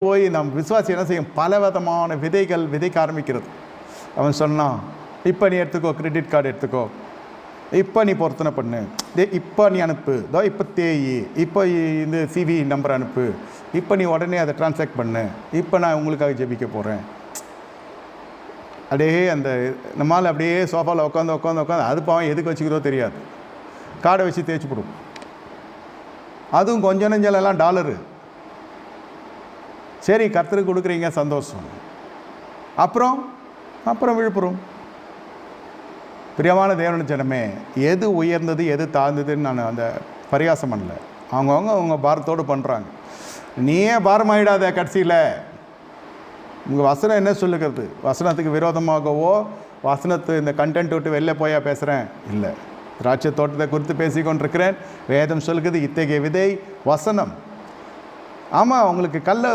போய் நம் விசுவாசி என்ன செய்யும், பல விதமான விதைகள் விதைக்க ஆரம்பிக்கிறது. அவன் சொன்னான், இப்போ நீ எடுத்துக்கோ, கிரெடிட் கார்டு எடுத்துக்கோ, இப்போ நீ பொருத்தனை பண்ணு, இப்போ நீ அனுப்பு, இப்போ தேயி, இப்போ இந்த சிவி நம்பர் அனுப்பு, இப்போ நீ உடனே அதை ட்ரான்ஸ்ஃபர் பண்ணு, இப்போ நான் உங்களுக்காக ஜெபிக்க போகிறேன். அப்படியே அந்த நம்மளால் அப்படியே சோஃபாவில் உட்காந்து அது பாவம் எதுக்கு வச்சுக்கிறதோ தெரியாது, கார்டை வச்சு தேய்ச்சி போடும். அதுவும் கொஞ்சம் நெஞ்சலெல்லாம் டாலரு. சரி, கர்த்தருக்கு கொடுக்குறீங்க, சந்தோஷம். அப்புறம் விழுப்புரம். பிரியமான தேவனுடைய ஜனமே, எது உயர்ந்தது எது தாழ்ந்ததுன்னு நான் அந்த பரியாசம் பண்ணல. அவங்க பாரத்தோடு பண்ணுறாங்க. நீயே பாரமாயிடாத. கடைசியில் உங்கள் வசனம் என்ன சொல்லுகிறது? வசனத்துக்கு விரோதமாகவோ வசனத்து இந்த கண்டென்ட் விட்டு வெளில போயா பேசுகிறேன்? இல்லை, திராட்சை தோட்டத்தை குறித்து பேசிக்கொண்டிருக்கிறேன். வேதம் சொல்லுகிறது, இத்தகைய விதை வசனம். ஆமாம், உங்களுக்கு கல்லை